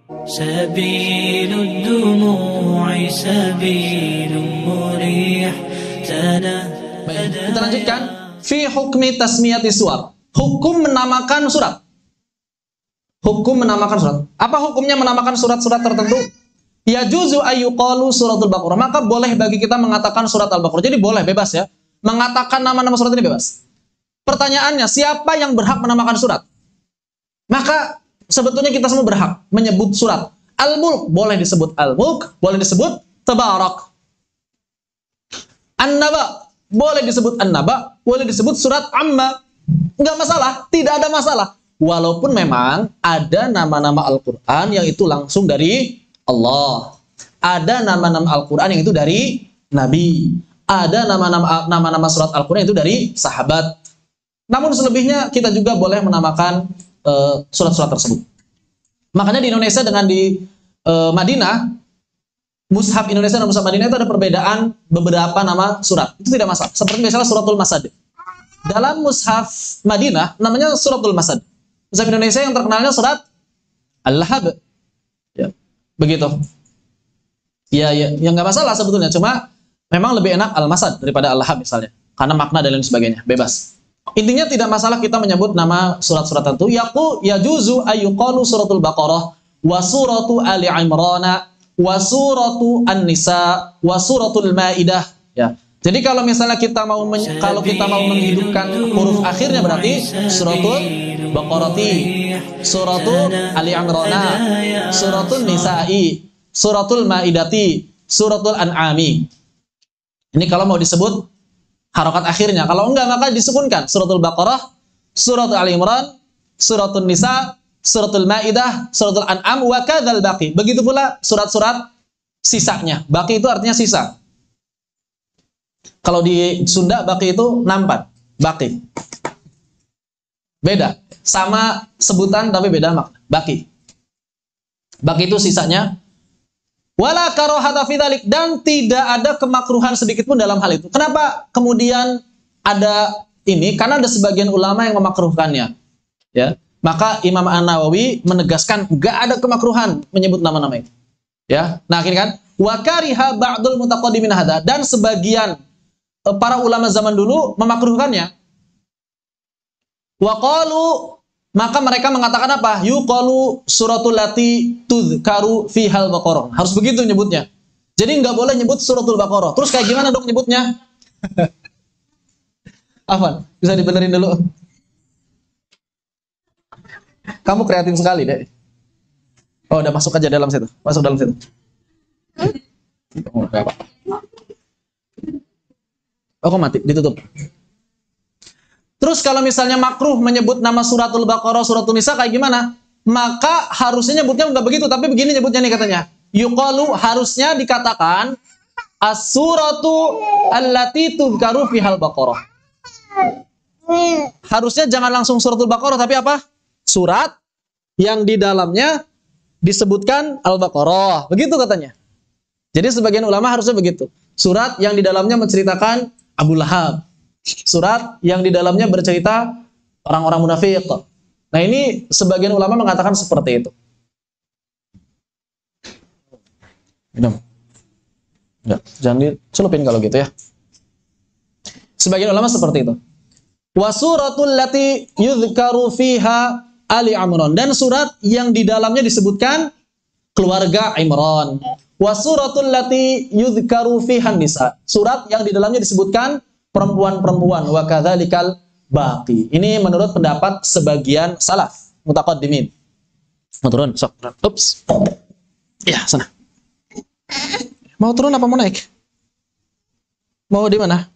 سبيل الدموع سبيل مريح. Baik, kita lanjutkan. Fi hukmi tasmiyati suwar. Hukum menamakan surat. Hukum menamakan surat. Apa hukumnya menamakan surat-surat tertentu? Yajuzu ayyuqalu suratul Baqarah. Maka boleh bagi kita mengatakan surat Al-Baqarah. Jadi boleh, bebas ya. Mengatakan nama-nama surat ini bebas. Pertanyaannya, siapa yang berhak menamakan surat? Maka sebetulnya kita semua berhak menyebut surat. Al-Mulk boleh disebut Al-Mulk, boleh disebut Tabarak. An-Naba boleh disebut An-Naba, boleh disebut surat Amma. Enggak masalah, tidak ada masalah. Walaupun memang ada nama-nama Al-Quran yang itu langsung dari Allah. Ada nama-nama Al-Quran yang itu dari Nabi. Ada nama-nama surat Al-Quran yang itu dari sahabat. Namun selebihnya kita juga boleh menamakan surat-surat tersebut. Makanya di Indonesia dengan di Madinah, Mushaf Indonesia dan Mushaf Madinah itu ada perbedaan beberapa nama surat. Itu tidak masalah. Seperti misalnya suratul Masad. Dalam Mushaf Madinah namanya suratul Masad. Mushaf Indonesia yang terkenalnya surat Al-Lahab. Ya, begitu. Ya, yang nggak masalah sebetulnya. Cuma memang lebih enak Al-Masad daripada Al-Lahab misalnya. Karena makna dan lain sebagainya. Bebas. Intinya tidak masalah kita menyebut nama surat-surat tertentu. Yajuzu ayyuqalu suratul Baqarah wa suratu Ali Imran wa suratu An-Nisa wa suratul Maidah. Ya. Jadi kalau misalnya kita mau menghidupkan huruf akhirnya berarti suratul Baqarati, suratul Ali Imran, suratul Nisa'i, suratul Maidati, suratul An'ami. Ini kalau mau disebut harokat akhirnya. Kalau enggak maka disukunkan suratul Baqarah, suratul Ali Imran, suratul Nisa, suratul Maidah, suratul An'am, wa kadzal baqi. Begitu pula surat-surat sisanya. Baqi itu artinya sisa. Kalau di Sunda baqi itu nampan. Baqi. Beda. Sama sebutan tapi beda makna. Baqi. Baqi itu sisanya. Wala karahata fi dzalik, dan tidak ada kemakruhan sedikit pun dalam hal itu. Kenapa kemudian ada ini? Karena ada sebagian ulama yang memakruhkannya. Ya. Maka Imam An-Nawawi menegaskan enggak ada kemakruhan menyebut nama-nama itu. Ya. Nah, akhirnya kan wa kariha ba'dul mutaqaddimin hadza, dan sebagian para ulama zaman dulu memakruhkannya. Wa qalu, maka mereka mengatakan apa? Yuqalu suratul lati tuzkaru fihal Baqarah. Harus begitu nyebutnya. Jadi enggak boleh nyebut suratul Baqarah. Terus kayak gimana dong nyebutnya? Afwan, bisa dibenerin dulu. Kamu kreatif sekali, Dek. Oh, udah masuk aja dalam situ. Masuk dalam situ. Oh, kok mati? Ditutup. Terus kalau misalnya makruh menyebut nama suratul Baqarah, suratul Nisa kayak gimana? Maka harusnya nyebutnya enggak begitu, tapi begini nyebutnya nih katanya. Yuqalu, harusnya dikatakan as-suratu allati tuzkaru fihal Baqarah. Harusnya jangan langsung suratul Baqarah, tapi apa? Surat yang di dalamnya disebutkan Al-Baqarah. Begitu katanya. Jadi sebagian ulama harusnya begitu. Surat yang di dalamnya menceritakan Abu Lahab. Surat yang di dalamnya bercerita orang-orang munafik. Nah, ini sebagian ulama mengatakan seperti itu. Minum. Enggak, jangan dicelupin kalau gitu ya. Sebagian ulama seperti itu. Wa suratul lati yuzkaru fiha Ali Imran, dan surat yang di dalamnya disebutkan keluarga Imran. Wa suratul lati yuzkaru fiha Nisa, surat yang di dalamnya disebutkan perempuan-perempuan. Wa kadzalikal baqi. Ini menurut pendapat sebagian salaf mutaqaddimin. Mau turun? Sok. Ups. Ya, sana. Mau turun apa mau naik? Mau di mana?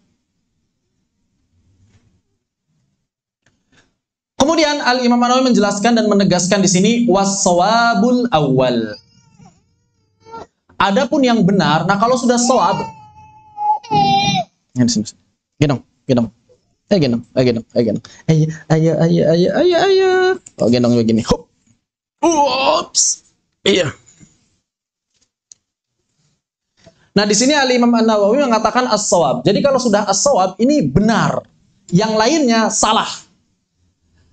Kemudian Al-Imam An-Nawawi menjelaskan dan menegaskan di sini was-shawabul awal. Adapun yang benar, nah kalau sudah shawab, gendong. Gendong. Ayo. Oh, gendong begini. Hop. Ups. Iya. Nah, di sini Al-Imam An-Nawawi mengatakan as-shawab. Jadi kalau sudah as-shawab ini benar, yang lainnya salah.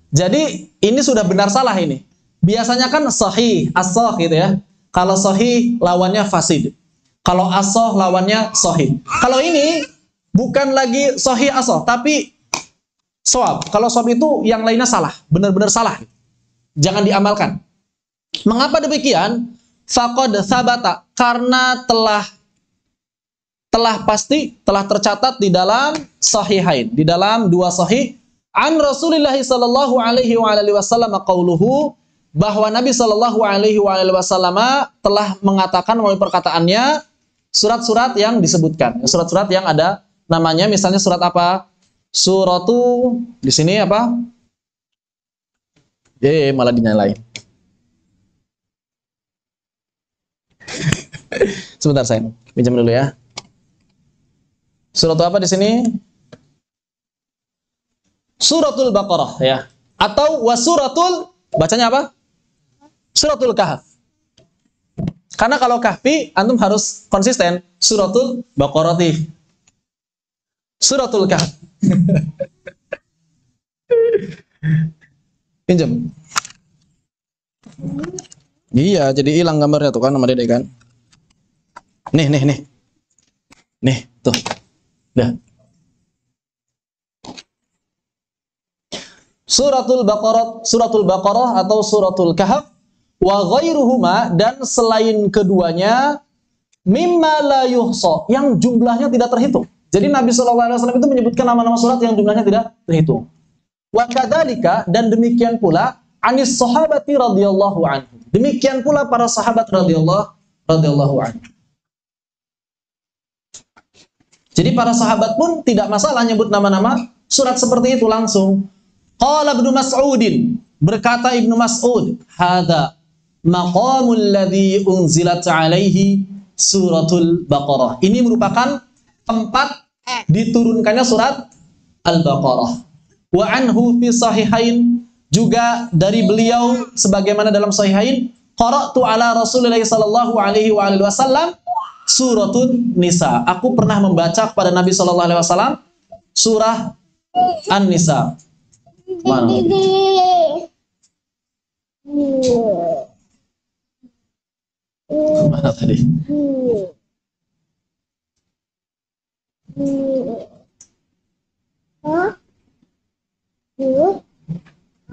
Jadi ini sudah benar salah ini. biasanya kan sahih, as-sah gitu ya. Kalau sahih lawannya fasid. Kalau as-sah lawannya sahih. Kalau ini bukan lagi sahih as-sah, tapi shawab. Kalau shawab itu yang lainnya salah, benar-benar salah. Jangan diamalkan. Mengapa demikian? Faqad sabata, karena telah pasti, telah tercatat di dalam sahihain, di dalam dua sahih, an Rasulullah sallallahu alaihi wasallam qauluhu, bahwa Nabi sallallahu alaihi wasallam telah mengatakan melalui perkataannya surat-surat yang disebutkan, surat-surat yang ada namanya, misalnya surat apa? Suratu di sini apa? Malah dinyalain. Sebentar sayang, pinjam dulu ya. Surat apa di sini? Suratul Baqarah ya. Atau wasuratul, bacanya apa? Suratul Kahf. Karena kalau Kahfi antum harus konsisten, Suratul Baqarah. Suratul Kahf. Pinjam. Iya, jadi hilang gambarnya tuh kan sama Dede kan. Nih. Nih, tuh. Dah. Suratul Baqarah atau Suratul Kahf wa ghairuhuma, dan selain keduanya mimma la yuhsa, yang jumlahnya tidak terhitung. Jadi Nabi SAW itu menyebutkan nama-nama surat yang jumlahnya tidak terhitung. Wa kadzalika, dan demikian pula anis sahabati radhiyallahu anhu. Demikian pula para sahabat radhiyallahu anhu. Jadi para sahabat pun tidak masalah nyebut nama-nama surat seperti itu langsung. Qala Ibnu Mas'udin, berkata Ibnu Mas'ud, hadza maqamul ladzi unzilat alaihi suratul Baqarah. Ini merupakan tempat diturunkannya surat Al-Baqarah. Wa anhu fi sahihain, juga dari beliau sebagaimana dalam sahihain, qara'tu ala Rasulillah sallallahu alaihi wasallam suratun Nisa. Aku pernah membaca kepada Nabi sallallahu alaihi wasallam surah An-Nisa. Mana? Mana tadi?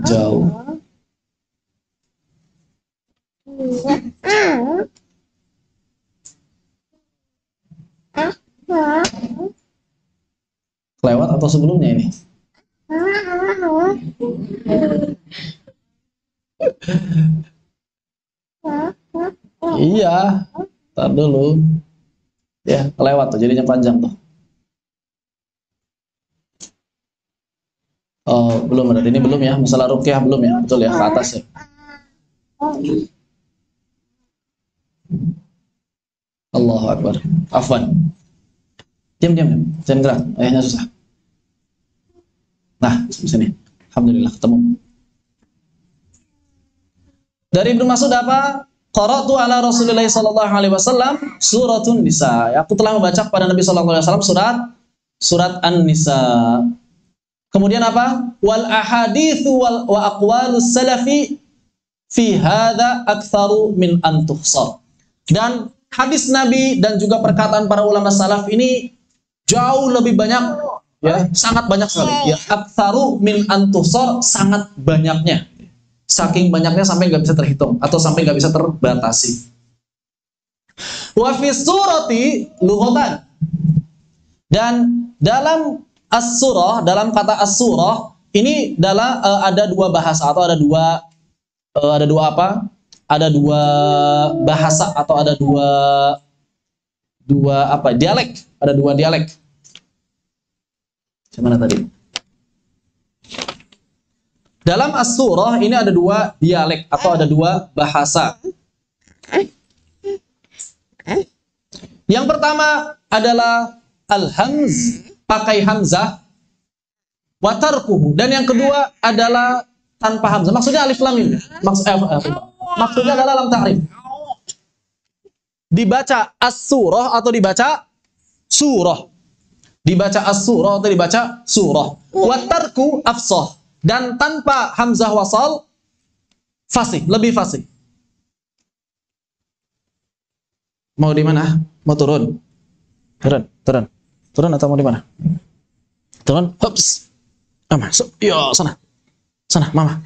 Jauh. Lewat atau sebelumnya ini? Iya, tar dulu. Ya, kelewat tuh, jadinya panjang tuh. Oh, belum, berarti ini belum ya. Masalah ruqyah belum ya. Betul ya, ke atas ya. Allahu Akbar. Afwan. Diam. Jangan gerak. Ayahnya susah. Nah, sini. Alhamdulillah ketemu. Dari Ibnu Mas'ud apa? Qara'tu ala Rasulillah sallallahu alaihi wasallam suratun Nisa. Aku telah membaca kepada Nabi sallallahu alaihi wasallam surat An-Nisa. Kemudian apa? Wal ahaditsu wa aqwalus salafi fi hadza aktsaru min an tuhsar. Dan hadis Nabi dan juga perkataan para ulama salaf ini jauh lebih banyak, ya, sangat banyak sekali. Ya, aktsaru min an tuhsar, sangat banyaknya. Saking banyaknya sampai nggak bisa terhitung atau sampai nggak bisa terbatasi. Wa fi surati lughatan. Dan dalam as-surah, dalam kata as-surah ini dalam ada dua bahasa atau ada dua apa? Ada dua bahasa atau ada dua apa? Dialek. Ada dua dialek. Gimana tadi? Dalam as-surah ini ada dua dialek atau ada dua bahasa. Yang pertama adalah al-hamz, pakai hamzah, wa tarkuhu, dan yang kedua adalah tanpa hamzah. Maksudnya alif lam mim. Maksudnya adalah lam ta'rif. Dibaca as-surah atau dibaca surah. Dibaca as-surah atau dibaca surah. Wa tarku afsah, dan tanpa hamzah wasal Fasih, lebih fasih. Mau di mana? Mau turun? Turun atau mau di mana? Turun, hops. Masuk. Yo, sana. Sana, mama.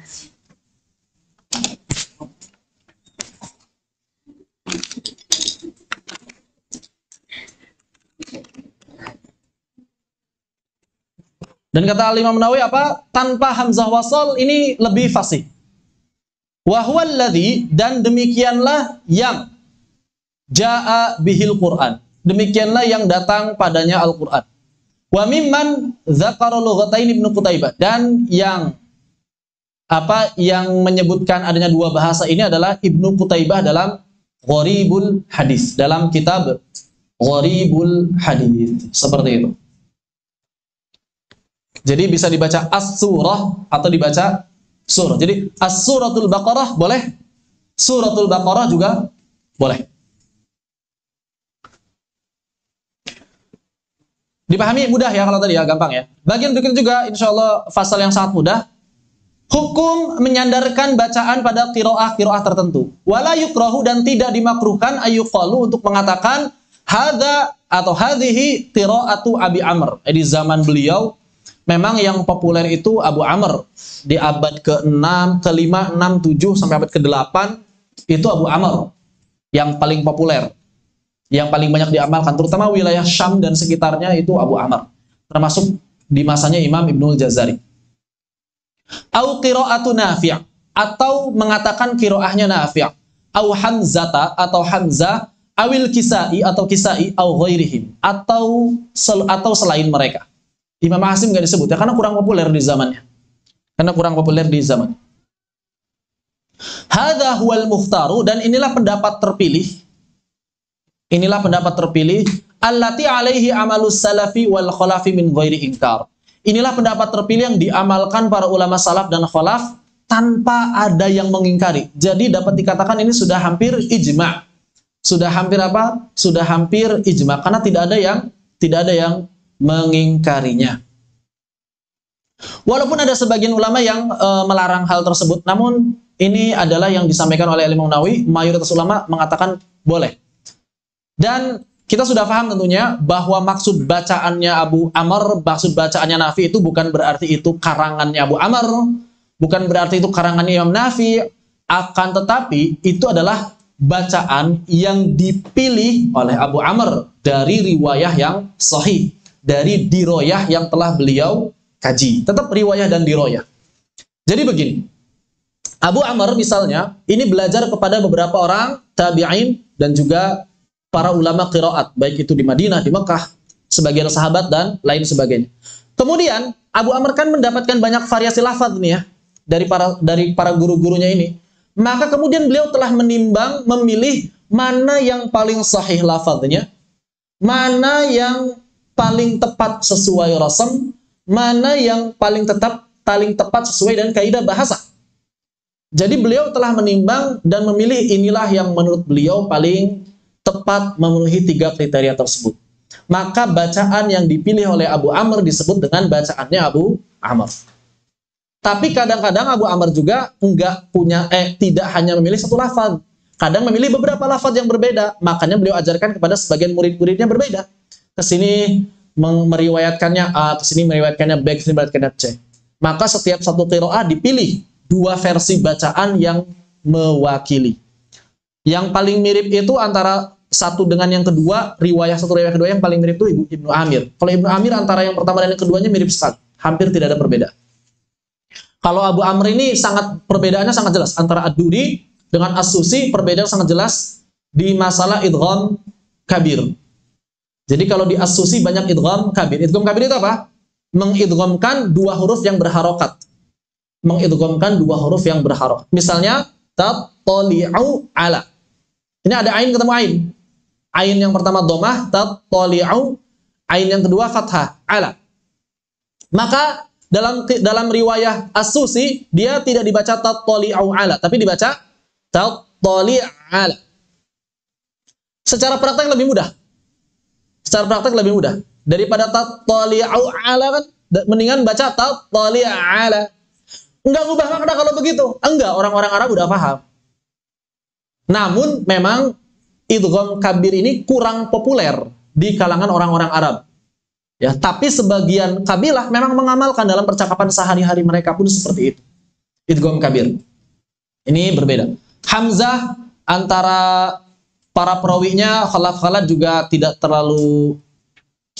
Dan kata Imam Nawawi apa? Tanpa hamzah wasal ini lebih fasih. Wa huwa alladhi, dan demikianlah yang jaa bihil Qur'an. Demikianlah yang datang padanya Al-Qur'an. Wa mimman dzakara lughatain Ibnu Qutaibah, dan yang menyebutkan adanya dua bahasa ini adalah Ibnu Qutaibah dalam Gharibul Hadis, dalam kitab Gharibul Hadis. Seperti itu. Jadi bisa dibaca as-surah atau dibaca surah. Jadi as-suratul Baqarah boleh, suratul Baqarah juga boleh. Dipahami mudah ya kalau tadi ya, gampang ya. Bagian berikutnya juga insya Allah fasal yang sangat mudah. Hukum menyandarkan bacaan pada qiraah tertentu. Wala yukrahu, dan tidak dimakruhkan ayyuqalu untuk mengatakan hadza atau hadhihi qiraatu Abi Amr. Di zaman beliau memang yang populer itu Abu Amr. Di abad ke-6, ke-5, 6, 7 sampai abad ke-8 itu Abu Amr yang paling populer, yang paling banyak diamalkan, terutama wilayah Syam dan sekitarnya itu Abu Amr, termasuk di masanya Imam Ibnul Jazari. Au qiraatu Nafi', atau mengatakan qiraahnya Nafi', au Hamzata, atau Hamzah, awil Kisai, atau Kisai, au ghairihim, atau selain mereka. Imam Hasim nggak disebut ya, karena kurang populer di zamannya. Hadza huwal mukhtaru, dan inilah pendapat terpilih. Allati alaihi amalus salafi wal khalafi min ghairi inkar. Inilah pendapat terpilih yang diamalkan para ulama salaf dan khalaf tanpa ada yang mengingkari. Jadi dapat dikatakan ini sudah hampir ijma. Sudah hampir ijma, karena tidak ada yang mengingkarinya. Walaupun ada sebagian ulama yang melarang hal tersebut, namun ini adalah yang disampaikan oleh Imam Nawawi, mayoritas ulama mengatakan boleh. Dan kita sudah paham tentunya bahwa maksud bacaannya Abu Amr, maksud bacaannya Nafi itu bukan berarti itu karangannya Abu Amr, bukan berarti itu karangannya Imam Nafi, akan tetapi itu adalah bacaan yang dipilih oleh Abu Amr dari riwayah yang sahih, dari diroyah yang telah beliau kaji. Tetap riwayah dan diroyah. Jadi begini, Abu Amr misalnya ini belajar kepada beberapa orang tabi'in dan juga para ulama qiraat, baik itu di Madinah, di Mekah, sebagian sahabat dan lain sebagainya. Kemudian Abu Amr kan mendapatkan banyak variasi lafaz nih ya dari para guru-gurunya ini. Maka kemudian beliau telah menimbang, memilih mana yang paling sahih lafaznya, mana yang paling tepat sesuai rasam, mana yang paling tepat sesuai dengan kaidah bahasa. Jadi beliau telah menimbang dan memilih inilah yang menurut beliau paling tepat memenuhi 3 kriteria tersebut. Maka bacaan yang dipilih oleh Abu Amr disebut dengan bacaannya Abu Amr. Tapi kadang-kadang Abu Amr juga tidak hanya memilih satu lafaz. Kadang memilih beberapa lafaz yang berbeda. Makanya beliau ajarkan kepada sebagian murid-muridnya berbeda. Kesini meriwayatkannya A, kesini meriwayatkannya B, kesini meriwayatkannya C. Maka setiap satu qiraah dipilih 2 versi bacaan yang mewakili. Yang paling mirip itu antara satu dengan yang kedua, riwayah kedua yang paling mirip itu Ibnu Amir. Kalau Ibnu Amir antara yang pertama dan yang keduanya mirip sekali, hampir tidak ada perbedaan. Kalau Abu Amr ini perbedaannya sangat jelas antara Ad-Duri dengan As-Susi, perbedaan sangat jelas di masalah idgham kabir. Jadi kalau di As-Susi banyak idgham kabir. Idgham kabir itu apa? Mengidghamkan 2 huruf yang berharokat. Misalnya tattali'u ala. Ini ada ain ketemu ain. Ain yang pertama dhammah, tattali'u. Ain yang kedua fathah, ala. Maka dalam riwayah As-Susi dia tidak dibaca tattali'u ala, tapi dibaca tattali'ala. Secara praktek lebih mudah. Daripada tattali'u ala kan mendingan baca tattali'ala. Enggak ngubah makna kalau begitu. Enggak, orang-orang Arab udah paham. Namun memang idgham kabir ini kurang populer di kalangan orang-orang Arab. Ya, tapi sebagian kabilah memang mengamalkan dalam percakapan sehari-hari mereka pun seperti itu. Idgham kabir. Ini berbeda. Hamzah antara para perawinya khalaf-khalaf juga tidak terlalu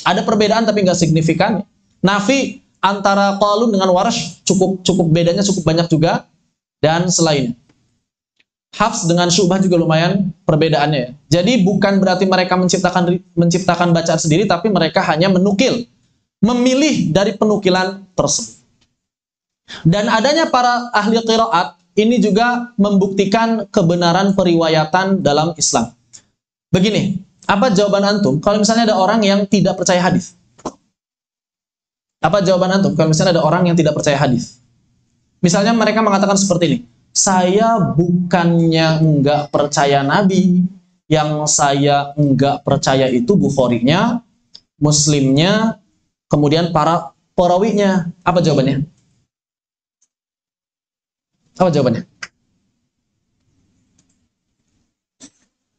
ada perbedaan tapi nggak signifikan. Nafi antara Qalun dengan Warsh cukup bedanya cukup banyak juga dan selainnya. Hafs dengan Syu'bah juga lumayan perbedaannya ya. Jadi bukan berarti mereka menciptakan bacaan sendiri, tapi mereka hanya memilih dari penukilan tersebut. Dan adanya para ahli qiraat ini juga membuktikan kebenaran periwayatan dalam Islam. Begini, apa jawaban antum kalau misalnya ada orang yang tidak percaya hadis? Apa jawaban antum kalau misalnya ada orang yang tidak percaya hadis? Misalnya mereka mengatakan seperti ini, saya bukannya enggak percaya Nabi, yang saya enggak percaya itu Bukhari-nya, Muslimnya, kemudian para perawinya. Apa jawabannya? Apa jawabannya?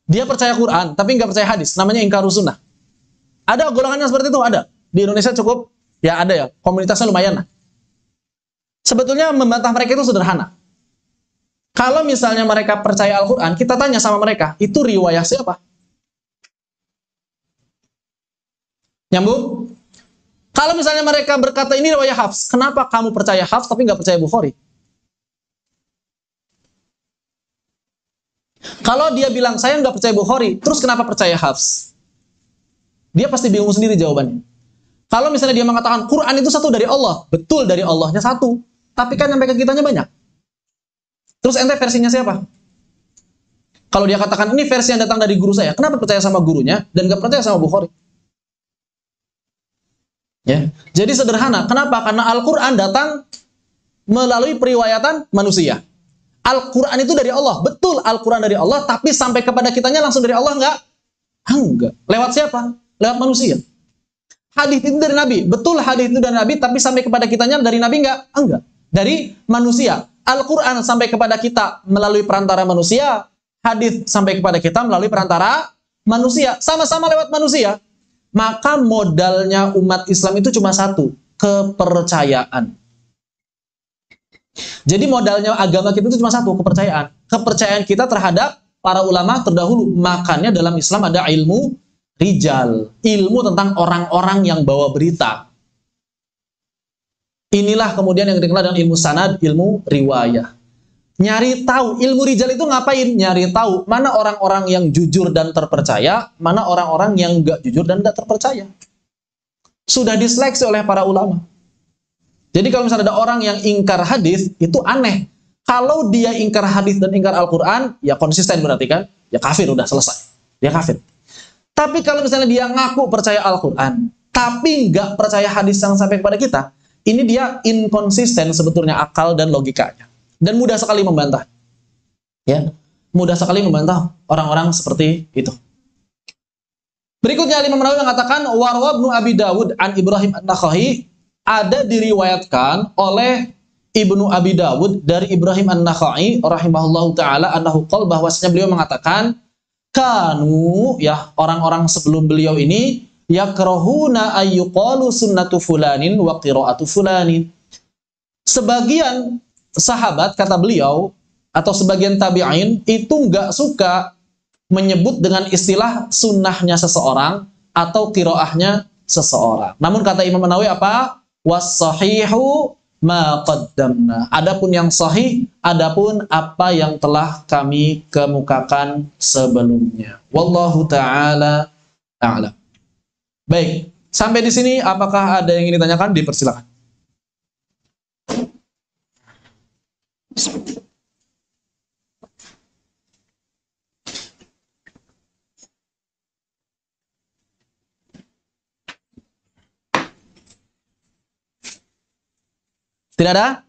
Dia percaya Quran, tapi nggak percaya hadis. Namanya ingkarus sunnah. Ada golongannya seperti itu? Ada. Di Indonesia cukup, ya ada ya. Komunitasnya lumayan lah. Sebetulnya membantah mereka itu sederhana. Kalau misalnya mereka percaya Al-Quran, kita tanya sama mereka, itu riwayah siapa? Nyambung? Kalau misalnya mereka berkata, ini riwayah Hafs, kenapa kamu percaya Hafs tapi nggak percaya Bukhari? Kalau dia bilang, saya nggak percaya Bukhari, terus kenapa percaya Hafs? Dia pasti bingung sendiri jawabannya. Kalau misalnya dia mengatakan, Quran itu satu dari Allah, betul dari Allahnya satu, tapi kan sampai ke kitanya banyak. Terus ente versinya siapa? Kalau dia katakan, ini versi yang datang dari guru saya, kenapa percaya sama gurunya dan nggak percaya sama Bukhari? Ya, jadi sederhana. Kenapa? Karena Al-Quran datang melalui periwayatan manusia. Al-Quran itu dari Allah. Betul Al-Quran dari Allah, tapi sampai kepada kitanya langsung dari Allah enggak? Enggak. Lewat siapa? Lewat manusia. Hadis itu dari Nabi. Betul hadis itu dari Nabi, tapi sampai kepada kitanya dari Nabi enggak? Enggak. Dari manusia. Al-Quran sampai kepada kita melalui perantara manusia. Hadis sampai kepada kita melalui perantara manusia. Sama-sama lewat manusia. Maka modalnya umat Islam itu cuma satu. Kepercayaan. Jadi modalnya agama kita itu cuma satu, kepercayaan. Kepercayaan kita terhadap para ulama terdahulu. Makanya dalam Islam ada ilmu rijal. Ilmu tentang orang-orang yang bawa berita. Inilah kemudian yang dikenal dengan ilmu sanad, ilmu riwayah. Nyari tahu, ilmu rijal itu ngapain? Nyari tahu mana orang-orang yang jujur dan terpercaya, mana orang-orang yang nggak jujur dan nggak terpercaya. Sudah diseleksi oleh para ulama. Jadi kalau misalnya ada orang yang ingkar hadis, itu aneh. Kalau dia ingkar hadis dan ingkar Al-Quran, ya konsisten berarti kan? Ya kafir, udah selesai. Dia kafir. Tapi kalau misalnya dia ngaku percaya Al-Quran, tapi nggak percaya hadis yang sampai kepada kita, ini dia inkonsisten sebetulnya akal dan logikanya. Dan mudah sekali membantah. Ya, mudah sekali membantah orang-orang seperti itu. Berikutnya Imam Nawawi mengatakan warwa Ibnu Abi Dawud an Ibrahim An-Nakha'i, ada diriwayatkan oleh Ibnu Abi Dawud dari Ibrahim An-Nakha'i rahimahullahu taala annahu qol, bahwasanya beliau mengatakan kanu, ya orang-orang sebelum beliau ini yakrahuna ayyuqalu sunnatu fulanin wa qira'atu fulanin. Sebagian sahabat, kata beliau, atau sebagian tabi'in itu nggak suka menyebut dengan istilah sunnahnya seseorang atau qiraahnya seseorang. Namun kata Imam Nawawi apa? Was-sahihu ma qaddamna. Adapun yang sahih, adapun apa yang telah kami kemukakan sebelumnya. Wallahu taala a'lam. Baik, sampai di sini apakah ada yang ingin ditanyakan? Dipersilakan. Tidak ada?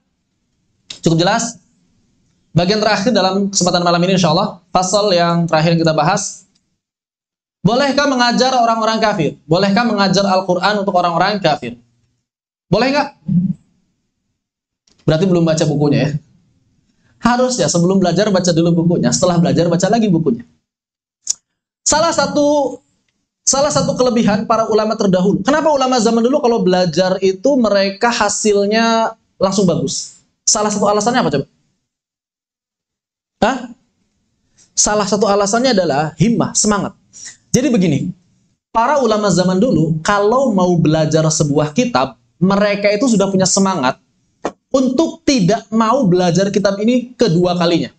Cukup jelas? Bagian terakhir dalam kesempatan malam ini insyaallah, pasal yang terakhir yang kita bahas. Bolehkah mengajar orang-orang kafir? Bolehkah mengajar Al-Quran untuk orang-orang kafir? Boleh nggak? Berarti belum baca bukunya ya. Harusnya sebelum belajar baca dulu bukunya, setelah belajar baca lagi bukunya. Salah satu kelebihan para ulama terdahulu. Kenapa ulama zaman dulu kalau belajar itu mereka hasilnya langsung bagus? Salah satu alasannya apa coba? Hah? Salah satu alasannya adalah himmah, semangat. Jadi begini, para ulama zaman dulu kalau mau belajar sebuah kitab, mereka itu sudah punya semangat untuk tidak mau belajar kitab ini kedua kalinya.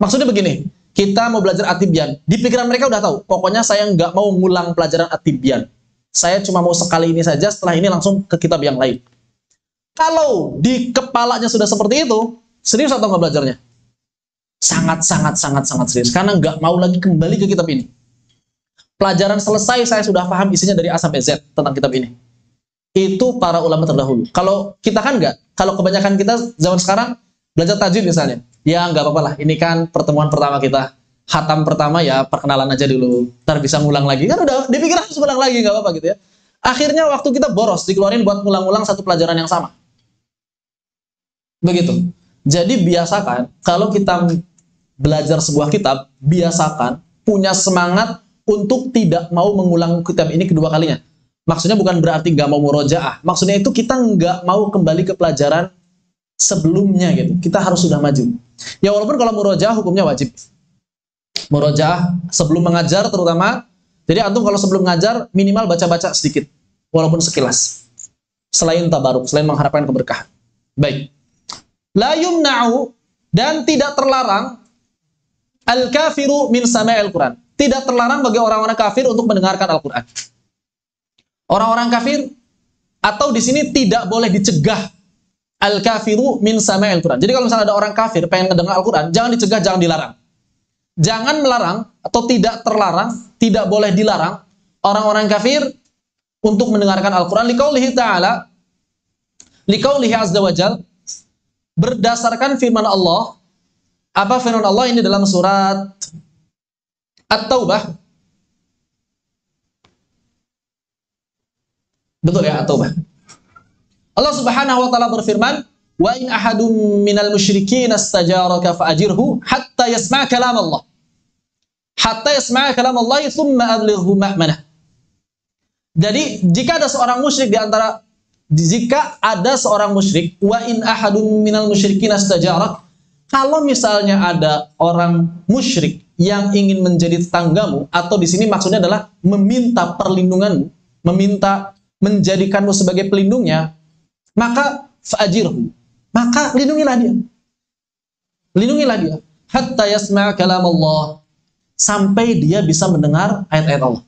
Maksudnya begini, kita mau belajar At-Tibyan. Di pikiran mereka udah tahu, pokoknya saya nggak mau ngulang pelajaran At-Tibyan. Saya cuma mau sekali ini saja, setelah ini langsung ke kitab yang lain. Kalau di kepalanya sudah seperti itu, serius atau nggak belajarnya? Sangat serius. Karena nggak mau lagi kembali ke kitab ini. Pelajaran selesai, saya sudah paham isinya dari A sampai Z tentang kitab ini. Itu para ulama terdahulu. Kalau kita kan nggak. Kalau kebanyakan kita zaman sekarang belajar tajwid misalnya, ya nggak apa-apa lah. Ini kan pertemuan pertama kita, khatam pertama ya perkenalan aja dulu. Ntar bisa ngulang lagi. Kan udah dipikir harus ngulang lagi, nggak apa-apa gitu ya. Akhirnya waktu kita boros, dikeluarin buat ngulang-ngulang satu pelajaran yang sama. Begitu. Jadi biasakan kalau kita belajar sebuah kitab, biasakan punya semangat untuk tidak mau mengulang kitab ini kedua kalinya. Maksudnya bukan berarti nggak mau murojaah. Maksudnya itu kita nggak mau kembali ke pelajaran sebelumnya gitu. Kita harus sudah maju. Ya walaupun kalau murojaah hukumnya wajib. Murojaah sebelum mengajar terutama. Jadi antum kalau sebelum mengajar minimal baca-baca sedikit. Walaupun sekilas. Selain tabaruk, selain mengharapkan keberkahan. Baik. La yumna'u dan tidak terlarang al-kafiru min sama'il Quran. Tidak terlarang bagi orang-orang kafir untuk mendengarkan Al-Quran. Orang-orang kafir atau di sini tidak boleh dicegah al-kafiru min sama'il Quran. Jadi kalau misalnya ada orang kafir pengen mendengar Al-Quran, jangan dicegah, jangan dilarang. Jangan melarang atau tidak terlarang, tidak boleh dilarang orang-orang kafir untuk mendengarkan Al-Quran. Liqaulihi ta'ala, liqaulihi azza wa jal, berdasarkan firman Allah. Apa firman Allah ini dalam surat At-Taubah? Betul ya, At-Taubah. Allah Subhanahu wa taala berfirman, "Wa in ahadum minal musyrikin istajaraka fa'ajirhu hatta yasma' kalam Allah." Hatta yasma' kalam Allah thumma ablighu ma'manah. Jadi, jika ada seorang musyrik wa in ahadum minal musyrikin istajarak, kalau misalnya ada orang musyrik yang ingin menjadi tetanggamu, atau di sini maksudnya adalah meminta perlindunganmu, meminta menjadikanmu sebagai pelindungnya, maka fa'ajirhu, maka lindungilah dia. Lindungilah dia. Hatta yasma' kalam Allah, sampai dia bisa mendengar ayat-ayat Allah.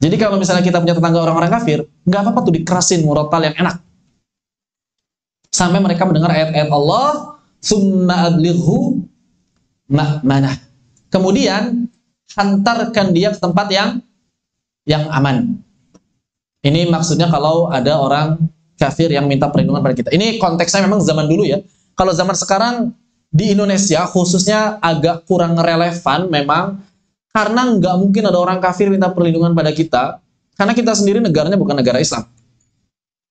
Jadi kalau misalnya kita punya tetangga orang-orang kafir, nggak apa-apa tuh dikerasin murotal yang enak. Sampai mereka mendengar ayat-ayat Allah, summa ablighu ma'manah. Kemudian hantarkan dia ke tempat yang aman. Ini maksudnya kalau ada orang kafir yang minta perlindungan pada kita. Ini konteksnya memang zaman dulu ya. Kalau zaman sekarang di Indonesia khususnya agak kurang relevan memang, karena nggak mungkin ada orang kafir minta perlindungan pada kita, karena kita sendiri negaranya bukan negara Islam.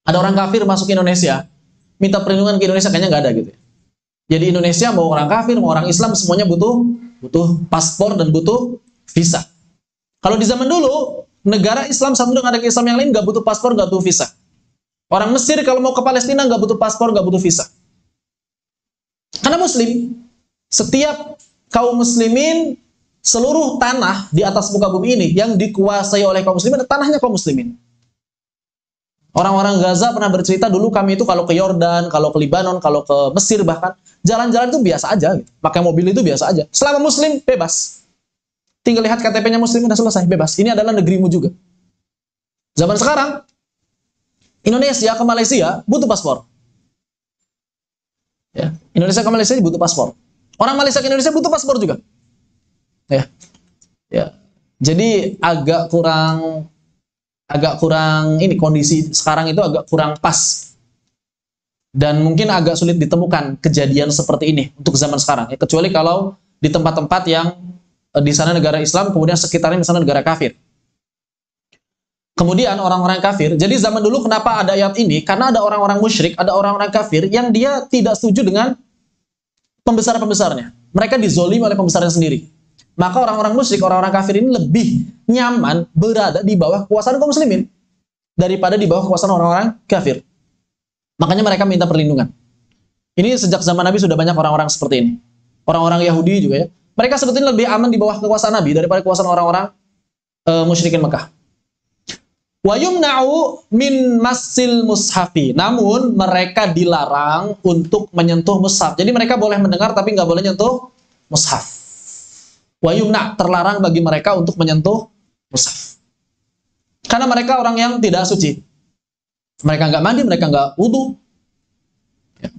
Ada orang kafir masuk ke Indonesia, minta perlindungan ke Indonesia kayaknya nggak ada gitu. Jadi Indonesia mau orang kafir, mau orang Islam, semuanya butuh paspor dan butuh visa. Kalau di zaman dulu, negara Islam satu dengan negara Islam yang lain nggak butuh paspor, nggak butuh visa. Orang Mesir kalau mau ke Palestina nggak butuh paspor, nggak butuh visa. Karena Muslim, setiap kaum muslimin, seluruh tanah di atas muka bumi ini yang dikuasai oleh kaum muslimin, tanahnya kaum muslimin. Orang-orang Gaza pernah bercerita dulu, kami itu kalau ke Yordan, kalau ke Libanon, kalau ke Mesir bahkan, jalan-jalan itu biasa aja. Gitu. Pakai mobil itu biasa aja. Selama muslim, bebas. Tinggal lihat KTP-nya muslim, udah selesai, bebas. Ini adalah negerimu juga. Zaman sekarang, Indonesia ke Malaysia butuh paspor. Ya, Indonesia ke Malaysia butuh paspor. Orang Malaysia ke Indonesia butuh paspor juga. Ya. Jadi agak kurang ini, kondisi sekarang itu agak kurang pas. Dan mungkin agak sulit ditemukan kejadian seperti ini untuk zaman sekarang. Ya, kecuali kalau di tempat-tempat yang di sana negara Islam, kemudian sekitarnya misalnya negara kafir. Kemudian orang-orang kafir, jadi zaman dulu kenapa ada ayat ini? Karena ada orang-orang musyrik, ada orang-orang kafir yang dia tidak setuju dengan pembesar-pembesarnya. Mereka dizolimi oleh pembesarnya sendiri. Maka orang-orang musyrik, orang-orang kafir ini lebih nyaman berada di bawah kekuasaan kaum muslimin daripada di bawah kekuasaan orang-orang kafir. Makanya mereka minta perlindungan. Ini sejak zaman Nabi sudah banyak orang-orang seperti ini. Orang-orang Yahudi juga ya. Mereka sebetulnya lebih aman di bawah kekuasaan Nabi daripada kekuasaan orang-orang musyrikin Mekah. Wa yumna'u min massil mushafi. Namun mereka dilarang untuk menyentuh mushaf. Jadi mereka boleh mendengar tapi nggak boleh nyentuh mushaf. Wa yumna' terlarang bagi mereka untuk menyentuh mushaf. Karena mereka orang yang tidak suci. Mereka nggak mandi, mereka nggak wudu. Ya.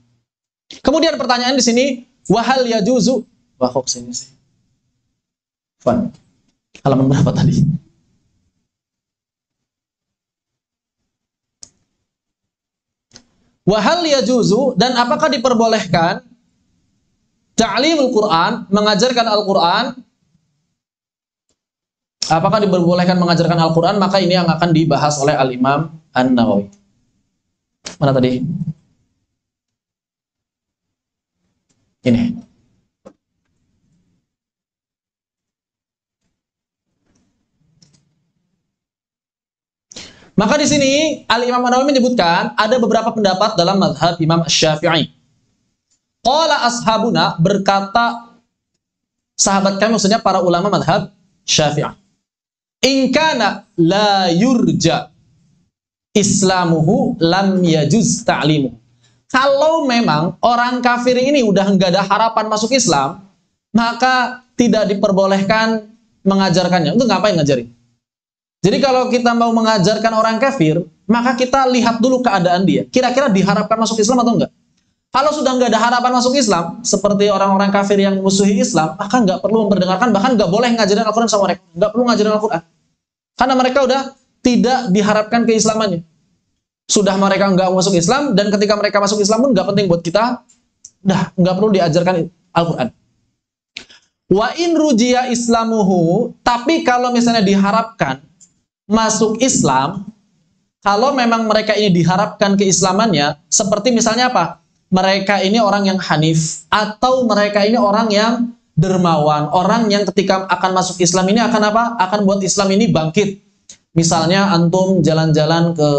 Kemudian pertanyaan di sini, wahal yajuzu. Wah kok sini sih. Fun. Halaman berapa tadi? Wahal yajuzu, dan apakah diperbolehkan ta'limul Quran, mengajarkan Al-Quran? Apakah diperbolehkan mengajarkan Al-Quran? Maka ini yang akan dibahas oleh Al-Imam An-Nawawi. Mana tadi? Ini. Maka di sini Al-Imam An-Nawawi menyebutkan ada beberapa pendapat dalam mazhab Imam Syafi'i. Qala ashabuna, berkata sahabat kami, maksudnya para ulama mazhab Syafi'i. In kana la yurja islamuhu lam yajuz ta'limu. Kalau memang orang kafir ini udah enggak ada harapan masuk Islam, maka tidak diperbolehkan mengajarkannya. Untuk ngapain ngajarin? Jadi kalau kita mau mengajarkan orang kafir, maka kita lihat dulu keadaan dia. Kira-kira diharapkan masuk Islam atau enggak? Kalau sudah enggak ada harapan masuk Islam, seperti orang-orang kafir yang musuhi Islam, maka enggak perlu memperdengarkan, bahkan enggak boleh ngajarin Al-Quran sama mereka. Enggak perlu ngajarin Al-Quran. Karena mereka udah tidak diharapkan keislamannya. Sudah mereka enggak masuk Islam, dan ketika mereka masuk Islam pun enggak penting buat kita, udah enggak perlu diajarkan Al-Quran. Wa in rujiya islamuhu, tapi kalau misalnya diharapkan masuk Islam, kalau memang mereka ini diharapkan keislamannya, seperti misalnya apa? Mereka ini orang yang hanif, atau mereka ini orang yang dermawan, orang yang ketika akan masuk Islam ini akan apa? Akan buat Islam ini bangkit. Misalnya antum jalan-jalan ke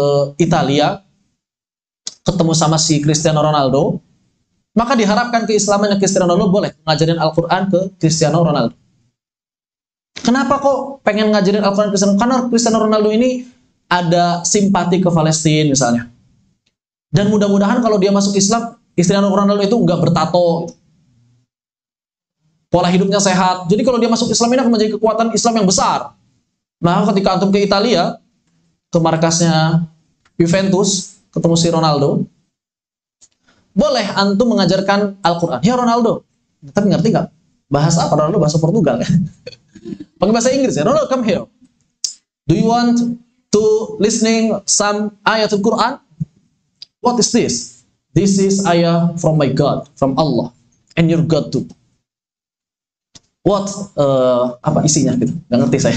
Italia, ketemu sama si Cristiano Ronaldo, maka diharapkan keislamannya Cristiano Ronaldo boleh ngajarin Al-Quran ke Cristiano Ronaldo. Kenapa kok pengen ngajarin Al-Quran Cristiano? Karena Cristiano Ronaldo ini ada simpati ke Palestina misalnya. Dan mudah-mudahan kalau dia masuk Islam, Cristiano Ronaldo itu nggak bertato. Pola hidupnya sehat. Jadi kalau dia masuk Islam ini akan menjadi kekuatan Islam yang besar. Nah, ketika antum ke Italia, ke markasnya Juventus, ketemu si Ronaldo, boleh antum mengajarkan Al-Quran. Ya Ronaldo, tapi ngerti nggak? Bahasa apa Ronaldo? Bahasa Portugal ya. Pakai bahasa Inggris ya. Ronaldo, come here. Do you want to listening some ayat Al-Quran? What is this? This is ayah from my God, from Allah, and your God too. What? Apa isinya gitu? Gak ngerti saya.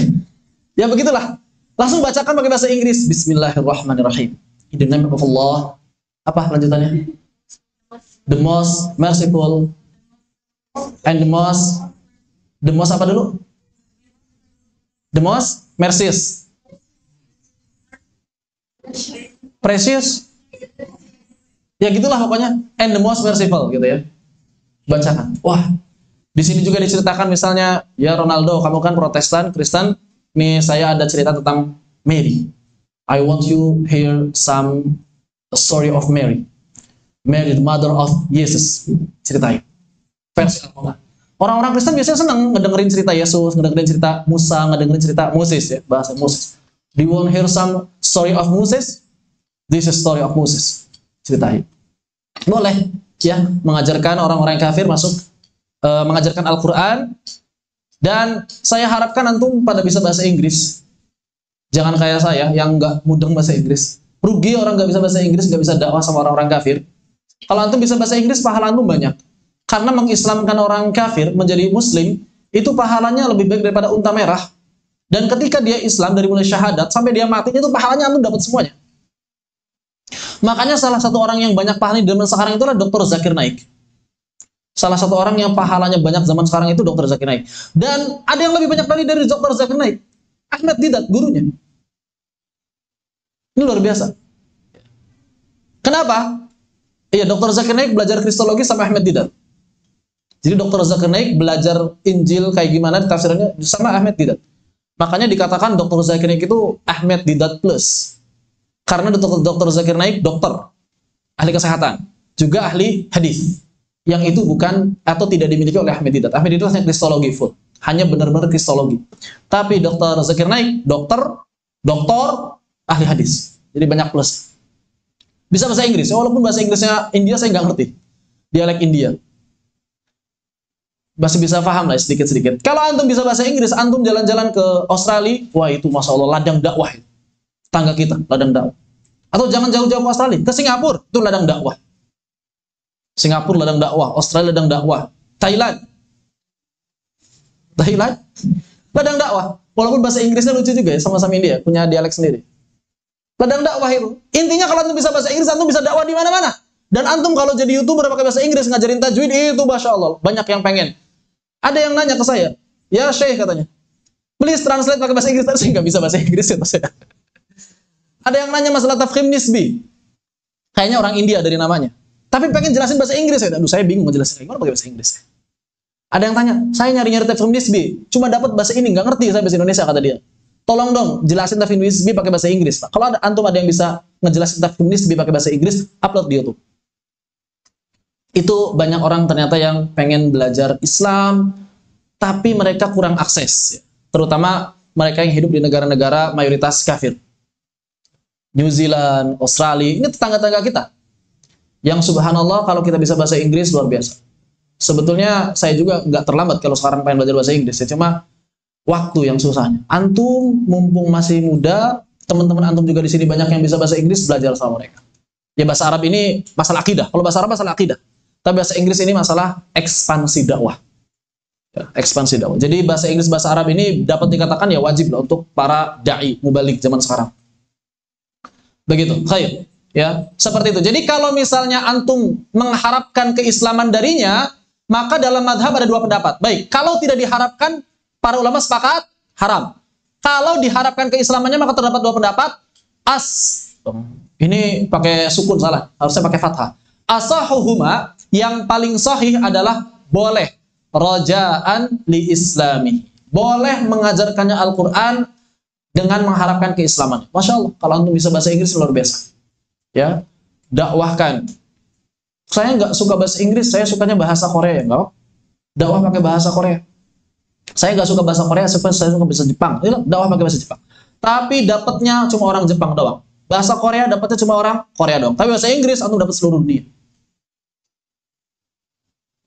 Ya begitulah. Langsung bacakan pakai bahasa Inggris. Bismillahirrahmanirrahim. In the name of Allah. Apa lanjutannya? The most merciful and the most apa dulu? The most mercies. Precious. Ya gitulah pokoknya. And the most merciful gitu ya. Bacakan. Wah, di sini juga diceritakan misalnya, ya Ronaldo, kamu kan Protestan, Kristen. Nih saya ada cerita tentang Mary. I want you hear some story of Mary. Mary, the mother of Jesus. Ceritain. Versi Al-Quran. Orang-orang Kristen biasanya senang ngedengerin cerita Yesus, ngedengerin cerita Musa, ngedengerin cerita Moses ya, bahasa Moses. Do you want hear some story of Moses? This is story of Moses. Ceritain. Boleh ya mengajarkan orang-orang kafir masuk mengajarkan Al-Quran, dan saya harapkan antum pada bisa bahasa Inggris. Jangan kayak saya yang nggak mudeng bahasa Inggris. Rugi orang nggak bisa bahasa Inggris, nggak bisa dakwah sama orang-orang kafir. Kalau antum bisa bahasa Inggris, pahala antum banyak. Karena mengislamkan orang kafir menjadi muslim, itu pahalanya lebih baik daripada unta merah. Dan ketika dia Islam dari mulai syahadat sampai dia mati itu pahalanya antum dapat semuanya. Makanya salah satu orang yang banyak pahalanya di zaman sekarang itulah Dr. Zakir Naik. Salah satu orang yang pahalanya banyak zaman sekarang itu Dr. Zakir Naik. Dan ada yang lebih banyak lagi dari Dr. Zakir Naik. Ahmad Didat, gurunya. Ini luar biasa. Kenapa? Iya, Dr. Zakir Naik belajar kristologi sama Ahmad Didat. Jadi Dr. Zakir Naik belajar Injil kayak gimana tafsirannya sama Ahmad Didat. Makanya dikatakan Dr. Zakir Naik itu Ahmad Didat plus. Karena Dr. Zakir Naik dokter, ahli kesehatan, juga ahli hadis. Yang itu bukan atau tidak dimiliki oleh Ahmad Didat. Ahmad Didat hanya kristologi full. Hanya benar-benar kristologi. Tapi Dr. Zakir Naik dokter, ahli hadis. Jadi banyak plus. Bisa bahasa Inggris. Walaupun bahasa Inggrisnya India saya nggak ngerti. Dialek India. Masih bisa paham lah sedikit-sedikit. Kalau antum bisa bahasa Inggris, antum jalan-jalan ke Australia, wah itu Masya Allah, ladang dakwah. Tangga kita, ladang dakwah. Atau jangan jauh-jauh ke Australia, ke Singapura, itu ladang dakwah. Singapura ladang dakwah, Australia ladang dakwah, Thailand, ladang dakwah. Walaupun bahasa Inggrisnya lucu juga ya, sama-sama India, punya dialek sendiri. Ladang dakwah itu. Intinya kalau antum bisa bahasa Inggris, antum bisa dakwah di mana-mana. Dan antum kalau jadi YouTuber pakai bahasa Inggris, ngajarin tajwid, itu Masya Allah, banyak yang pengen. Ada yang nanya ke saya, ya Syekh katanya, please translate pakai bahasa Inggris. Saya nggak bisa bahasa Inggris ya saya. Ada yang nanya masalah tafkhim nisbi, kayaknya orang India dari namanya, tapi pengen jelasin bahasa Inggris ya. Aduh, saya bingung mau jelasin gimana pakai bahasa Inggris. Ada yang tanya, saya nyari-nyari tafkhim nisbi, cuma dapat bahasa ini, nggak ngerti saya bahasa Indonesia kata dia. Tolong dong jelasin tafkhim nisbi pakai bahasa Inggris. Kalau ada antum ada yang bisa ngejelasin tafkhim nisbi pakai bahasa Inggris, upload di YouTube. Itu banyak orang ternyata yang pengen belajar Islam, tapi mereka kurang akses. Terutama mereka yang hidup di negara-negara mayoritas kafir. New Zealand, Australia, ini tetangga-tetangga kita. Yang subhanallah kalau kita bisa bahasa Inggris luar biasa. Sebetulnya saya juga nggak terlambat kalau sekarang pengen belajar bahasa Inggris. Ya. Cuma waktu yang susahnya. Antum mumpung masih muda, teman-teman antum juga di sini banyak yang bisa bahasa Inggris, belajar sama mereka. Ya bahasa Arab ini masalah akidah. Kalau bahasa Arab masalah akidah. Tapi bahasa Inggris ini masalah ekspansi dakwah. Ya, ekspansi dakwah. Jadi bahasa Inggris, bahasa Arab ini dapat dikatakan ya wajib lah untuk para da'i, mubalik zaman sekarang. Begitu, khair. Ya, seperti itu. Jadi kalau misalnya antum mengharapkan keislaman darinya, maka dalam madhab ada dua pendapat. Baik, kalau tidak diharapkan, para ulama sepakat haram. Kalau diharapkan keislamannya, maka terdapat dua pendapat. Ini pakai sukun salah, harusnya pakai fathah. Asahuhuma, yang paling sahih adalah boleh rajaan li islami. Boleh mengajarkannya Al-Quran dengan mengharapkan keislaman. Masya Allah, kalau antum bisa bahasa Inggris luar biasa. Ya, dakwahkan. Saya nggak suka bahasa Inggris, saya sukanya bahasa Korea. Enggak? Dakwah pakai bahasa Korea. Saya nggak suka bahasa Korea, saya suka bahasa Jepang. Dakwah pakai bahasa Jepang. Tapi dapatnya cuma orang Jepang doang. Bahasa Korea dapatnya cuma orang Korea doang. Tapi bahasa Inggris antum dapat seluruh dunia.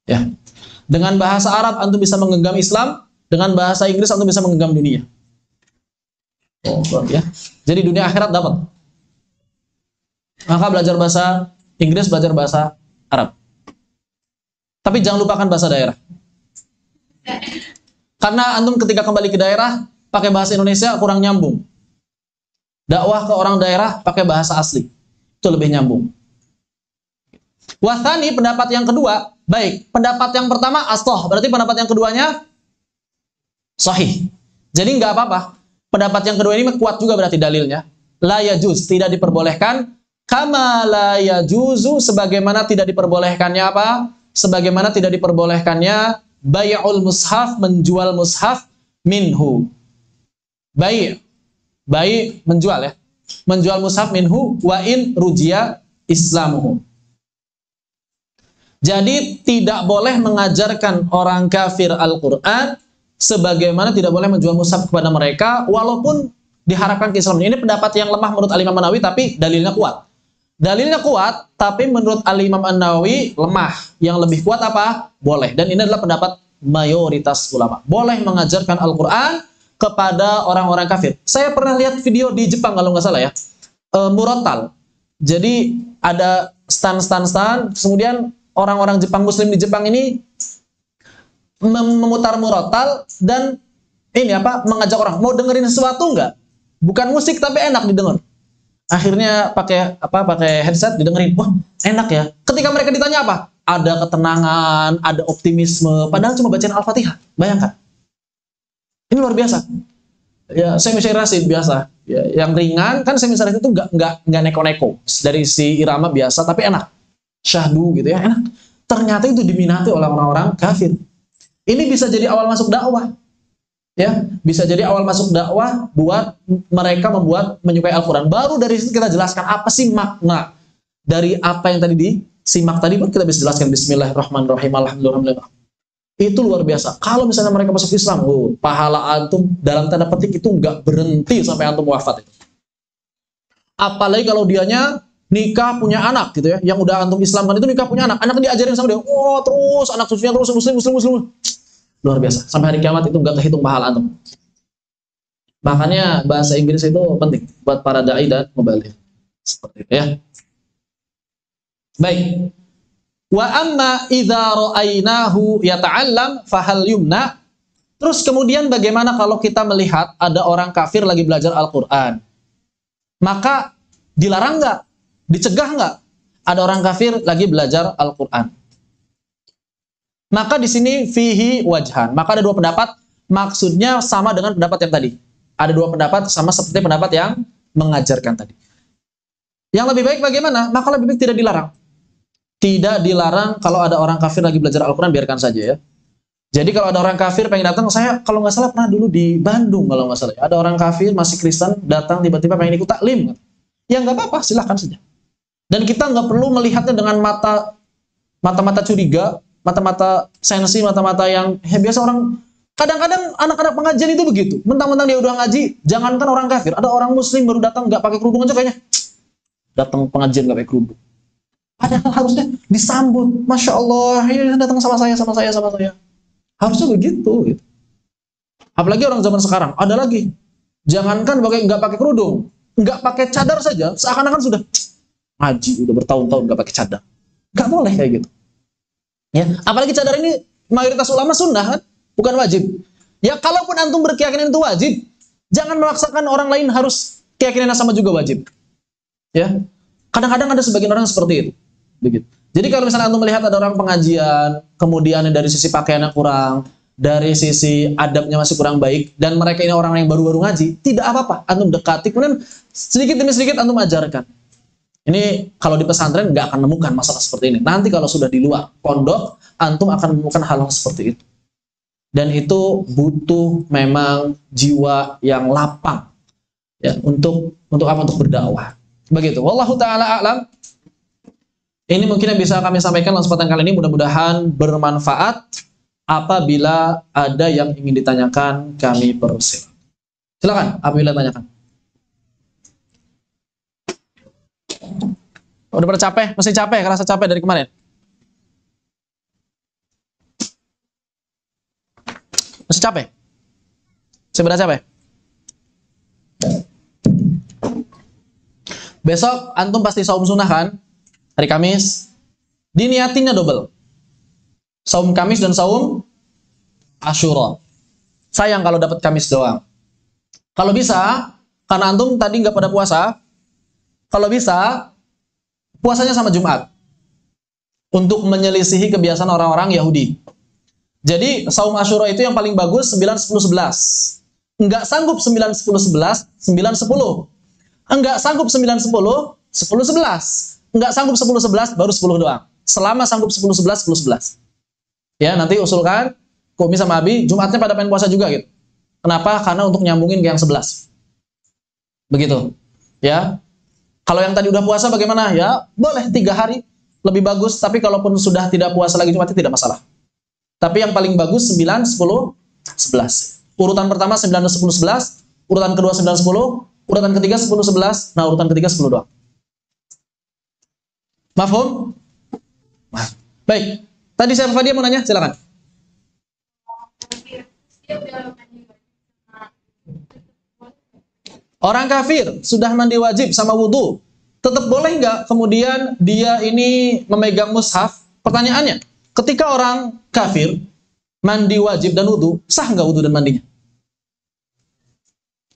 Ya. Dengan bahasa Arab antum bisa menggenggam Islam, dengan bahasa Inggris antum bisa menggenggam dunia. Oh, ya. Jadi dunia akhirat dapat. Maka belajar bahasa Inggris, belajar bahasa Arab. Tapi jangan lupakan bahasa daerah. Karena antum ketika kembali ke daerah pakai bahasa Indonesia kurang nyambung. Dakwah ke orang daerah pakai bahasa asli. Itu lebih nyambung. Wathani, pendapat yang kedua, baik, pendapat yang pertama astoh, berarti pendapat yang keduanya sahih. Jadi nggak apa-apa. Pendapat yang kedua ini kuat juga berarti dalilnya. La yajuz, tidak diperbolehkan. Kama la yajuzu, sebagaimana tidak diperbolehkannya apa? Sebagaimana tidak diperbolehkannya bai'ul mushaf, menjual mushaf minhu. Bai' menjual ya. Menjual mushaf minhu wa in rujiya islamuhu. Jadi tidak boleh mengajarkan orang kafir Al-Quran sebagaimana tidak boleh menjual mushaf kepada mereka walaupun diharapkan keislaman. Ini pendapat yang lemah menurut Al-Imam An-Nawawi tapi dalilnya kuat. Dalilnya kuat tapi menurut Al-Imam An-Nawawi lemah. Yang lebih kuat apa? Boleh. Dan ini adalah pendapat mayoritas ulama. Boleh mengajarkan Al-Quran kepada orang-orang kafir. Saya pernah lihat video di Jepang kalau nggak salah ya. Murotal. Jadi ada stand, kemudian orang-orang Jepang Muslim di Jepang ini memutar murotal dan ini apa, mengajak orang mau dengerin sesuatu nggak? Bukan musik tapi enak didengar. Akhirnya pakai headset didengerin. Wah, enak ya. Ketika mereka ditanya apa? Ada ketenangan, ada optimisme, padahal cuma bacain Al-Fatihah. Bayangkan. Ini luar biasa. Ya, semi-syirasi biasa. Ya, yang ringan kan semi-syirasi itu nggak neko-neko. Dari si irama biasa tapi enak. Syahdu gitu ya, enak. Ternyata itu diminati oleh orang-orang kafir. Ini bisa jadi awal masuk dakwah. Ya, bisa jadi awal masuk dakwah buat mereka menyukai Al-Quran. Baru dari situ kita jelaskan apa sih makna dari apa yang tadi disimak tadi, baru kita bisa jelaskan Bismillahirrahmanirrahim, Alhamdulillah. Itu luar biasa. Kalau misalnya mereka masuk Islam, pahala antum dalam tanda petik itu nggak berhenti sampai antum wafat. Apalagi kalau dianya nikah punya anak gitu ya, yang udah antum Islamkan itu nikah punya anak diajarin sama dia, terus anak cucunya terus muslim. Luar biasa. Sampai hari kiamat itu nggak kehitung pahala antum. Makanya bahasa Inggris itu penting buat para dai dan mubaligh. Seperti itu ya. Baik. Wa amma idza ra'ainahu yata'allam fahal yumna. Terus kemudian bagaimana kalau kita melihat ada orang kafir lagi belajar Al-Qur'an? Maka dilarang nggak? Dicegah nggak? Ada orang kafir lagi belajar Al-Qur'an. Maka di sini fihi wajhan. Maka ada dua pendapat, maksudnya sama dengan pendapat yang tadi. Ada dua pendapat sama seperti pendapat yang mengajarkan tadi. Yang lebih baik bagaimana? Maka lebih baik tidak dilarang. Tidak dilarang kalau ada orang kafir lagi belajar Al-Quran, biarkan saja ya. Jadi kalau ada orang kafir pengen datang, saya kalau nggak salah pernah dulu di Bandung kalau nggak salah. Ada orang kafir masih Kristen datang tiba-tiba pengen ikut taklim. Ya nggak apa-apa, silahkan saja. Dan kita nggak perlu melihatnya dengan mata-mata curiga, mata-mata sensi, mata-mata yang biasa orang. Kadang-kadang anak-anak pengajian itu begitu. Mentang-mentang dia udah ngaji, jangankan orang kafir, ada orang muslim baru datang nggak pakai kerudung aja kayaknya datang pengajian nggak pakai kerudung. Padahal harusnya disambut, masya Allah, ya datang sama saya. Harusnya begitu. Gitu. Apalagi orang zaman sekarang, ada lagi. Jangankan nggak pakai kerudung, nggak pakai cadar saja, seakan-akan sudah ngaji, udah bertahun-tahun nggak pakai cadar. Nggak boleh kayak gitu. Ya, apalagi cadar ini mayoritas ulama sunnah kan, bukan wajib. Ya kalaupun antum berkeyakinan itu wajib, jangan memaksakan orang lain harus keyakinan sama juga wajib. Ya, kadang-kadang ada sebagian orang seperti itu. Begitu. Jadi kalau misalnya antum melihat ada orang pengajian, kemudian dari sisi pakaiannya kurang, dari sisi adabnya masih kurang baik, dan mereka ini orang yang baru-baru ngaji, tidak apa-apa. Antum dekati, kemudian sedikit demi sedikit antum ajarkan. Ini kalau di pesantren nggak akan menemukan masalah seperti ini. Nanti kalau sudah di luar pondok, antum akan menemukan hal-hal seperti itu. Dan itu butuh memang jiwa yang lapang ya untuk berdakwah. Begitu. Wallahu taala a'lam. Ini mungkin yang bisa kami sampaikan dalam kesempatan kali ini, mudah-mudahan bermanfaat. Apabila ada yang ingin ditanyakan, kami persilakan. Silakan apabila tanyakan. Udah pada capek? Masih capek? Kerasa capek dari kemarin? Masih capek? Masih pada capek? Besok antum pasti saum sunnah kan? Hari Kamis. Diniatinnya double. Saum Kamis dan saum Asyura. Sayang kalau dapat Kamis doang. Kalau bisa, karena antum tadi nggak pada puasa, kalau bisa puasanya sama Jumat untuk menyelisihi kebiasaan orang-orang Yahudi. Jadi saum Asyura itu yang paling bagus 9, 10, 11. Enggak sanggup 9, 10, 11, 9, 10. Enggak sanggup 9, 10, 10, 11. Enggak sanggup 10, 11, baru 10 doang. Selama sanggup 10, 11, 10, 11. Ya, nanti usulkan Kumi sama Abi, Jumatnya pada pengen puasa juga gitu. Kenapa? Karena untuk nyambungin ke yang 11. Begitu. Ya. Kalau yang tadi udah puasa bagaimana? Ya, boleh 3 hari lebih bagus, tapi kalaupun sudah tidak puasa lagi Jumatnya tidak masalah. Tapi yang paling bagus 9, 10, 11. Urutan pertama 9, 10, 11, urutan kedua 9, 10, urutan ketiga 10, 11, nah urutan ketiga 10 doang. Mafhum? Baik. Tadi siapa Fadia mau nanya? Silakan. Orang kafir sudah mandi wajib sama wudhu, tetap boleh nggak kemudian dia ini memegang mushaf? Pertanyaannya, ketika orang kafir mandi wajib dan wudhu, sah nggak wudhu dan mandinya?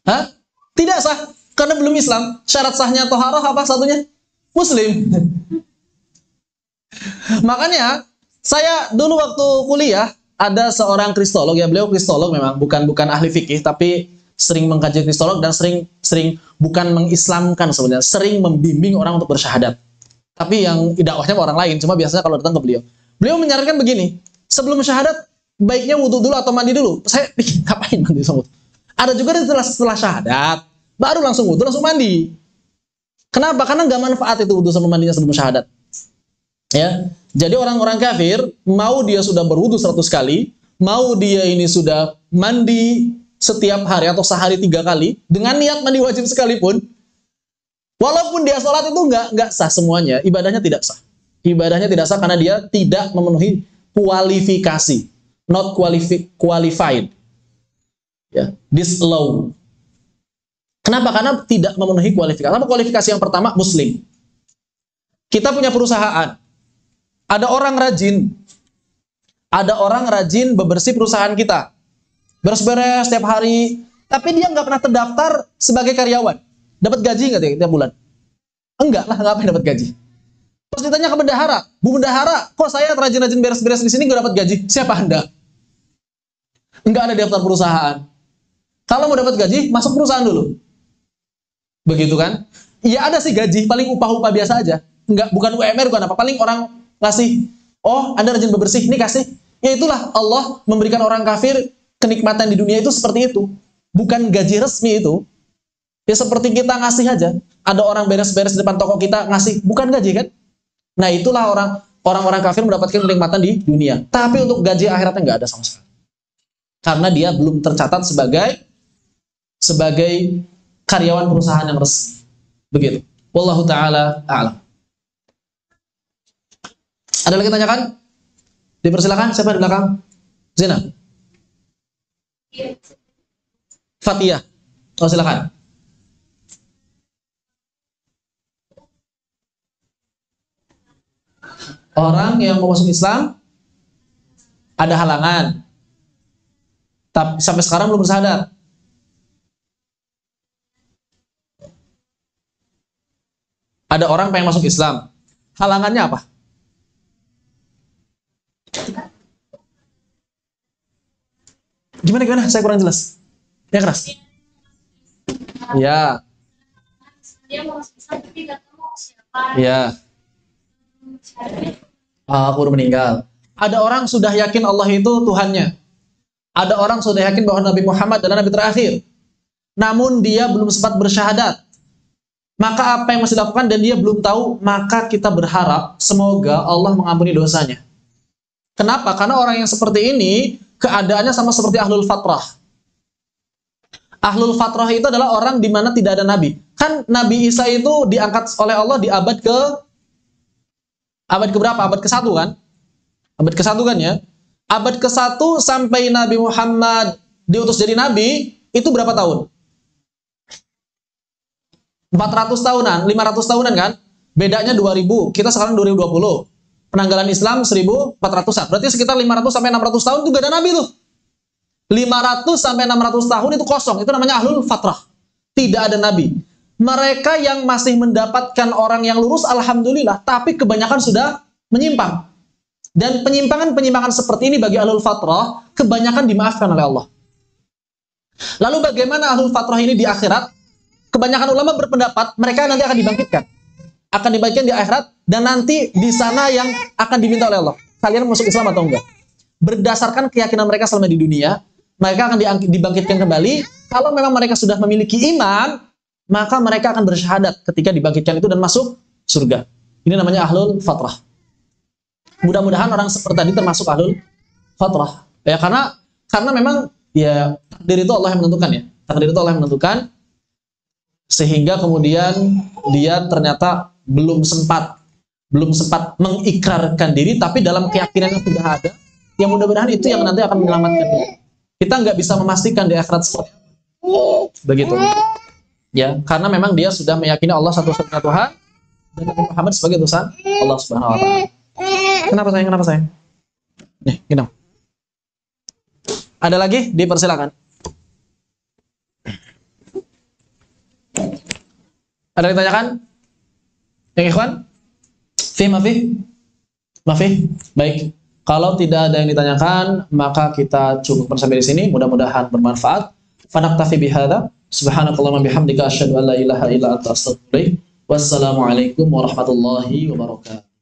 Hah? Tidak sah, karena belum Islam. Syarat sahnya toharoh apa satunya? Muslim. Makanya, saya dulu waktu kuliah, ada seorang kristolog, ya beliau kristolog memang, bukan ahli fikih, tapi sering mengkaji kristolog dan sering bukan mengislamkan sebenarnya, sering membimbing orang untuk bersyahadat. Tapi yang dakwahnya orang lain, cuma biasanya kalau datang ke beliau. Beliau menyarankan begini, sebelum syahadat, baiknya wudhu dulu atau mandi dulu. Saya pikir, ngapain mandi sama wudhu? Ada juga setelah syahadat, baru langsung wudhu, langsung mandi. Kenapa? Karena nggak manfaat itu wudhu sama mandinya sebelum syahadat. Ya, jadi orang-orang kafir, mau dia sudah berwudhu 100 kali, mau dia ini sudah mandi setiap hari atau sehari 3 kali, dengan niat mandi wajib sekalipun, walaupun dia sholat itu nggak sah semuanya, ibadahnya tidak sah. Ibadahnya tidak sah karena dia tidak memenuhi kualifikasi, not qualified, ya, disallowed. Kenapa? Karena tidak memenuhi kualifikasi. Apa kualifikasi yang pertama? Muslim. Kita punya perusahaan, ada orang rajin bebersih perusahaan kita, beres-beres setiap hari, tapi dia nggak pernah terdaftar sebagai karyawan. Dapat gaji nggak tiap bulan? Enggak lah, ngapain dapat gaji? Terus ditanya ke bendahara, Bu bendahara, kok saya rajin-rajin beres-beres di sini nggak dapat gaji? Siapa Anda? Enggak ada daftar perusahaan. Kalau mau dapat gaji, masuk perusahaan dulu. Begitu kan? Iya ada sih gaji, paling upah-upah biasa aja. Enggak, bukan UMR, bukan apa. Paling orang ngasih, oh Anda rajin bebersih, ini kasih. Ya itulah Allah memberikan orang kafir kenikmatan di dunia itu seperti itu. Bukan gaji resmi itu. Ya seperti kita ngasih aja. Ada orang beres-beres di depan toko kita ngasih, bukan gaji kan? Nah itulah orang-orang kafir mendapatkan kenikmatan di dunia. Tapi untuk gaji akhiratnya nggak ada sama sekali. Karena dia belum tercatat sebagai karyawan perusahaan yang resmi. Begitu. Wallahu ta'ala a'lam. Ada lagi tanyakan? Dipersilakan, siapa di belakang? Zina. Fatia. Oh silakan. Orang yang mau masuk Islam ada halangan, tapi sampai sekarang belum sadar. Ada orang pengen masuk Islam, halangannya apa? Gimana? Saya kurang jelas. Ya keras. Ya. Dia mau masuk Islam tapi nggak tahu siapa. Ya. Aku udah meninggal. Ada orang sudah yakin Allah itu Tuhannya. Ada orang sudah yakin bahwa Nabi Muhammad adalah Nabi terakhir. Namun dia belum sempat bersyahadat. Maka apa yang masih dilakukan dan dia belum tahu, maka kita berharap semoga Allah mengampuni dosanya. Kenapa? Karena orang yang seperti ini keadaannya sama seperti ahlul fatrah. Ahlul fatrah itu adalah orang di mana tidak ada nabi. Kan Nabi Isa itu diangkat oleh Allah di abad ke berapa? Abad ke-1 kan? Abad ke-1 kan ya? Abad ke-1 sampai Nabi Muhammad diutus jadi nabi, itu berapa tahun? 400 tahunan, 500 tahunan kan? Bedanya 2000, kita sekarang 2020. Penanggalan Islam 1400-an. Berarti sekitar 500 sampai 600 tahun itu gak ada nabi tuh. 500 sampai 600 tahun itu kosong, itu namanya ahlul fatrah. Tidak ada nabi. Mereka yang masih mendapatkan orang yang lurus, alhamdulillah, tapi kebanyakan sudah menyimpang. Dan penyimpangan-penyimpangan seperti ini bagi ahlul fatrah, kebanyakan dimaafkan oleh Allah. Lalu bagaimana ahlul fatrah ini di akhirat? Kebanyakan ulama berpendapat, mereka nanti akan dibangkitkan. Akan dibangkitkan di akhirat, dan nanti di sana yang akan diminta oleh Allah. Kalian masuk Islam atau enggak? Berdasarkan keyakinan mereka selama di dunia, mereka akan dibangkitkan kembali. Kalau memang mereka sudah memiliki iman, maka mereka akan bersyahadat ketika dibangkitkan itu dan masuk surga. Ini namanya ahlul fatrah. Mudah-mudahan orang seperti tadi termasuk ahlul fatrah. Ya karena memang ya takdir itu Allah yang menentukan ya. Takdir itu Allah yang menentukan, sehingga kemudian dia ternyata belum sempat mengikrarkan diri, tapi dalam keyakinan yang sudah ada, yang mudah-mudahan itu yang nanti akan menyelamatkan dia. Kita nggak bisa memastikan di akhirat seperti apa. Begitu. Ya, karena memang dia sudah meyakini Allah satu-satunya Tuhan dan Nabi Muhammad sebagai utusan Allah Subhanahu wa taala. Kenapa sayang? Nih, gini. Ada lagi? Dipersilakan. Ada yang ditanyakan? Yang ikhwan? Mafi? Baik. Kalau tidak ada yang ditanyakan, maka kita cukupkan sampai di sini. Mudah-mudahan bermanfaat. Fanaktafi bihadza. Subhanakallahumma bihamdika asyhadu an la ilaha illa anta astaghfiruka wa atubu ilaik. Wassalamualaikum warahmatullahi wabarakatuh.